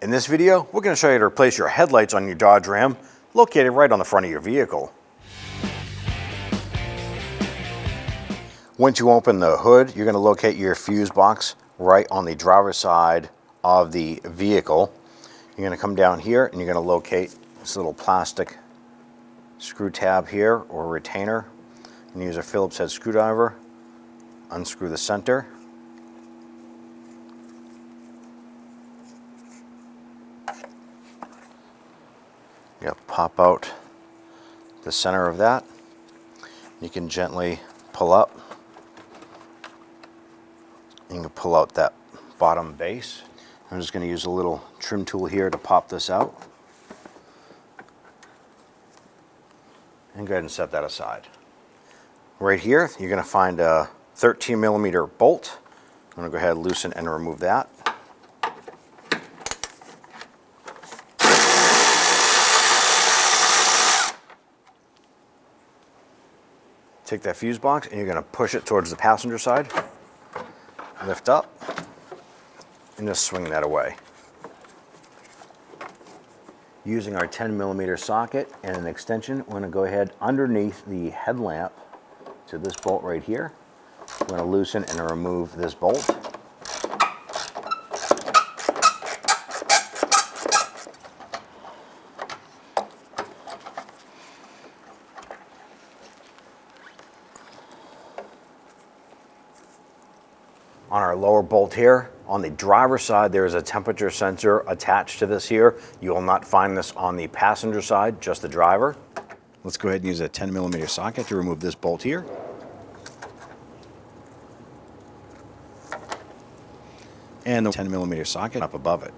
In this video, we're going to show you how to replace your headlights on your Dodge Ram, located right on the front of your vehicle. Once you open the hood, you're going to locate your fuse box right on the driver's side of the vehicle. You're going to come down here and you're going to locate this little plastic screw tab here or retainer and use a Phillips head screwdriver. Unscrew the center. You pop out the center of that. You can gently pull up. You can pull out that bottom base. I'm just going to use a little trim tool here to pop this out. And go ahead and set that aside. Right here, you're going to find a 13mm bolt. I'm going to go ahead and loosen and remove that. Take that fuse box and you're going to push it towards the passenger side. Lift up and just swing that away. Using our 10mm socket and an extension, we're going to go ahead underneath the headlamp to this bolt right here. We're going to loosen and remove this bolt. On our lower bolt here, on the driver's side, there is a temperature sensor attached to this here. You will not find this on the passenger side, just the driver. Let's go ahead and use a 10mm socket to remove this bolt here. And the 10mm socket up above it.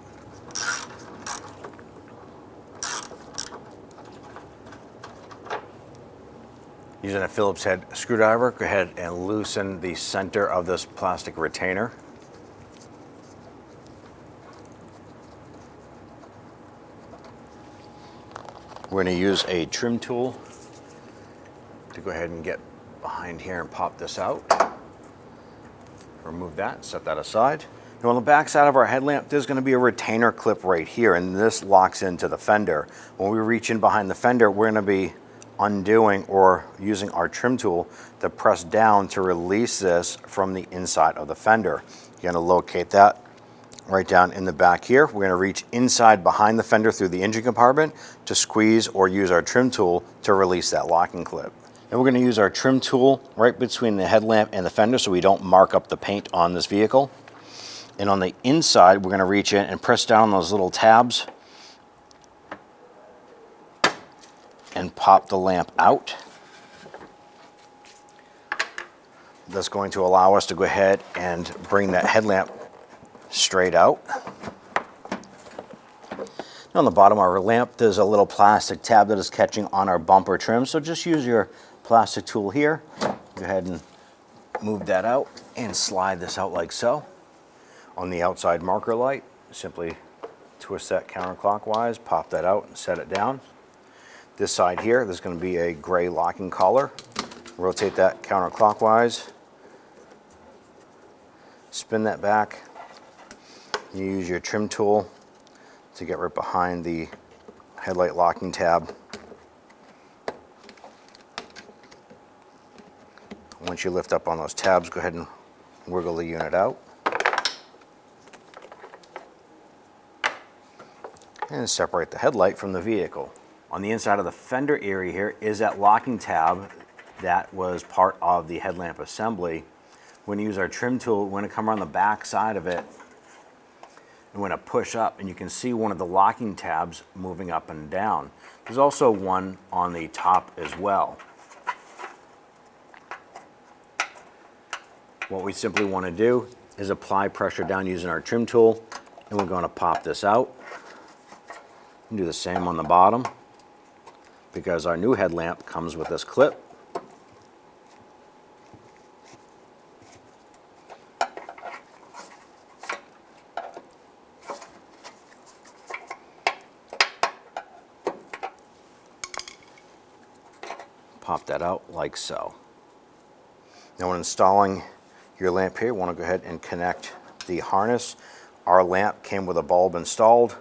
Using a Phillips head screwdriver, go ahead and loosen the center of this plastic retainer. We're going to use a trim tool to go ahead and get behind here and pop this out. Remove that, set that aside. Now on the back side of our headlamp, there's going to be a retainer clip right here, and this locks into the fender. When we reach in behind the fender, we're going to be undoing or using our trim tool to press down to release this from the inside of the fender. You're going to locate that right down in the back here. We're going to reach inside behind the fender through the engine compartment to squeeze or use our trim tool to release that locking clip. And we're going to use our trim tool right between the headlamp and the fender so we don't mark up the paint on this vehicle. And on the inside, we're going to reach in and press down those little tabs and pop the lamp out. That's going to allow us to go ahead and bring that headlamp straight out. Now on the bottom of our lamp, there's a little plastic tab that is catching on our bumper trim, so just use your plastic tool here. Go ahead and move that out and slide this out like so. On the outside marker light, simply twist that counterclockwise, pop that out and set it down. This side here, there's going to be a gray locking collar. Rotate that counterclockwise. Spin that back. You use your trim tool to get right behind the headlight locking tab. Once you lift up on those tabs, go ahead and wiggle the unit out. And separate the headlight from the vehicle. On the inside of the fender area here is that locking tab that was part of the headlamp assembly. When you use our trim tool, we're going to come around the back side of it and we're going to push up, and you can see one of the locking tabs moving up and down. There's also one on the top as well. What we simply want to do is apply pressure down using our trim tool, and we're going to pop this out. And do the same on the bottom, because our new headlamp comes with this clip. Pop that out like so. Now when installing your lamp here, you want to go ahead and connect the harness. Our lamp came with a bulb installed.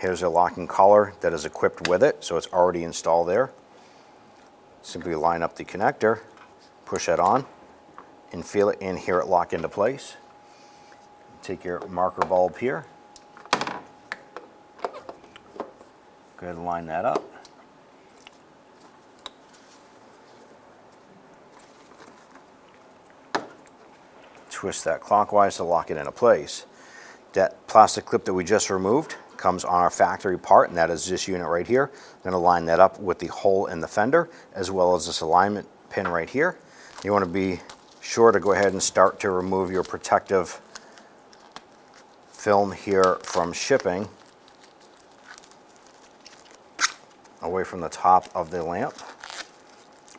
Here's a locking collar that is equipped with it, so it's already installed there. Simply line up the connector, push that on, and feel it and hear it lock into place. Take your marker bulb here. Go ahead and line that up. Twist that clockwise to lock it into place. That plastic clip that we just removed comes on our factory part, and that is this unit right here. I'm going to line that up with the hole in the fender, as well as this alignment pin right here. You want to be sure to go ahead and start to remove your protective film here from shipping away from the top of the lamp,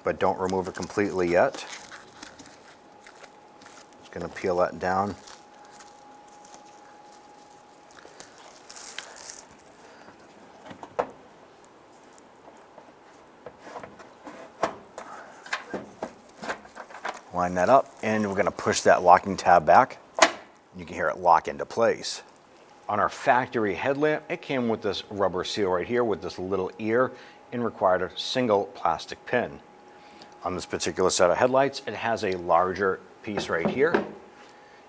but don't remove it completely yet. Just going to peel that down. Line that up, and we're going to push that locking tab back. You can hear it lock into place. On our factory headlamp, it came with this rubber seal right here with this little ear and required a single plastic pin. On this particular set of headlights, it has a larger piece right here.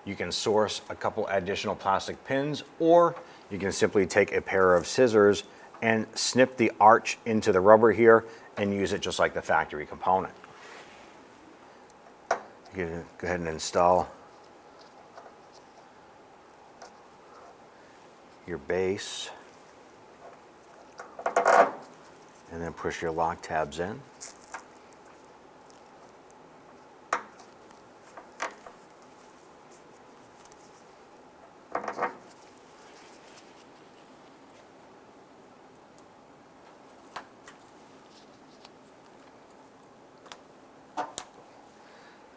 You can source a couple additional plastic pins, or you can simply take a pair of scissors and snip the arch into the rubber here and use it just like the factory component. Go ahead and install your base, and then push your lock tabs in.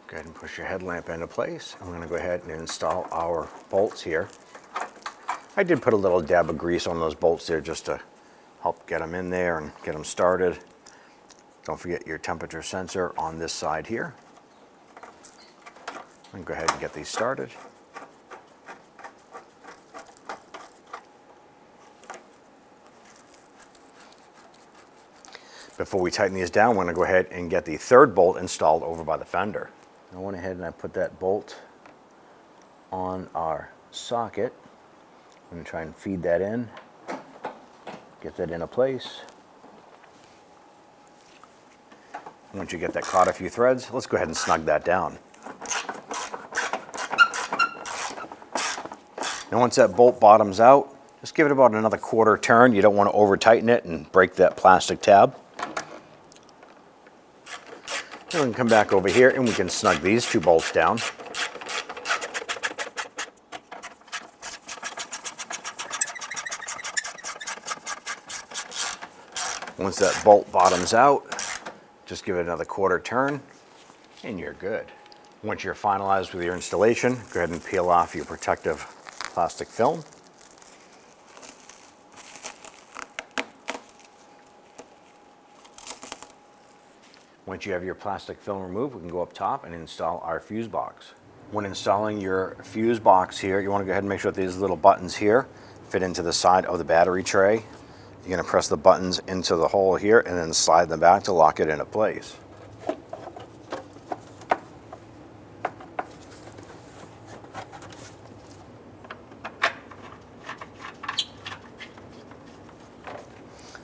Go ahead and push your headlamp into place. I'm going to go ahead and install our bolts here. I did put a little dab of grease on those bolts there just to help get them in there and get them started. Don't forget your temperature sensor on this side here. And go ahead and get these started. Before we tighten these down, we're going to go ahead and get the third bolt installed over by the fender. I went ahead and I put that bolt on our socket. I'm going to try and feed that in, get that into place. Once you get that caught a few threads, let's go ahead and snug that down. Now once that bolt bottoms out, just give it about another quarter turn. You don't want to over tighten it and break that plastic tab. Then we can come back over here and we can snug these two bolts down. Once that bolt bottoms out, just give it another quarter turn and you're good. Once you're finalized with your installation, go ahead and peel off your protective plastic film. Once you have your plastic film removed, we can go up top and install our fuse box. When installing your fuse box here, you want to go ahead and make sure that these little buttons here fit into the side of the battery tray. You're going to press the buttons into the hole here and then slide them back to lock it into place.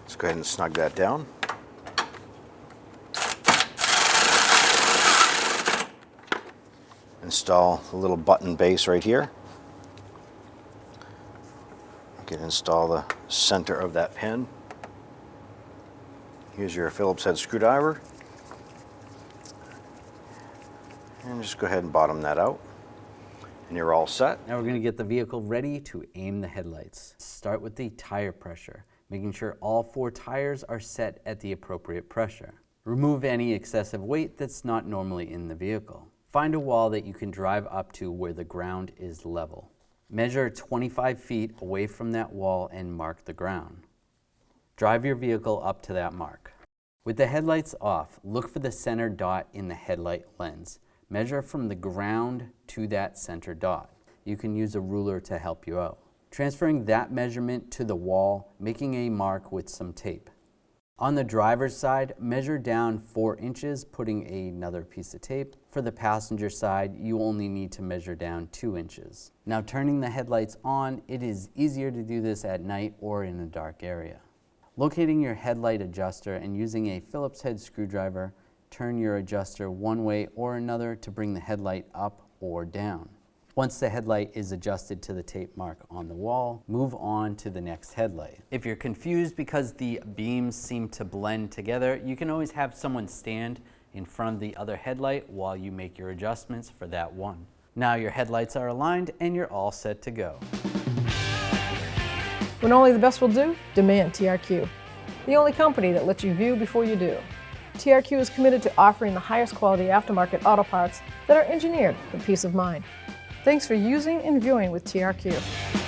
Let's go ahead and snug that down. Install the little button base right here. You can install the center of that pin. Use your Phillips head screwdriver. And just go ahead and bottom that out. And you're all set. Now we're going to get the vehicle ready to aim the headlights. Start with the tire pressure, making sure all 4 tires are set at the appropriate pressure. Remove any excessive weight that's not normally in the vehicle. Find a wall that you can drive up to where the ground is level. Measure 25 feet away from that wall and mark the ground. Drive your vehicle up to that mark. With the headlights off, look for the center dot in the headlight lens. Measure from the ground to that center dot. You can use a ruler to help you out. transferring that measurement to the wall, making a mark with some tape. On the driver's side, measure down 4 inches, putting another piece of tape. For the passenger side, you only need to measure down 2 inches. Now turning the headlights on, it is easier to do this at night or in a dark area. Locating your headlight adjuster and using a Phillips head screwdriver, turn your adjuster one way or another to bring the headlight up or down. Once the headlight is adjusted to the tape mark on the wall, move on to the next headlight. If you're confused because the beams seem to blend together, you can always have someone stand in front of the other headlight while you make your adjustments for that one. Now your headlights are aligned and you're all set to go. When only the best will do, demand TRQ. The only company that lets you view before you do. TRQ is committed to offering the highest quality aftermarket auto parts that are engineered for peace of mind. Thanks for using and viewing with TRQ.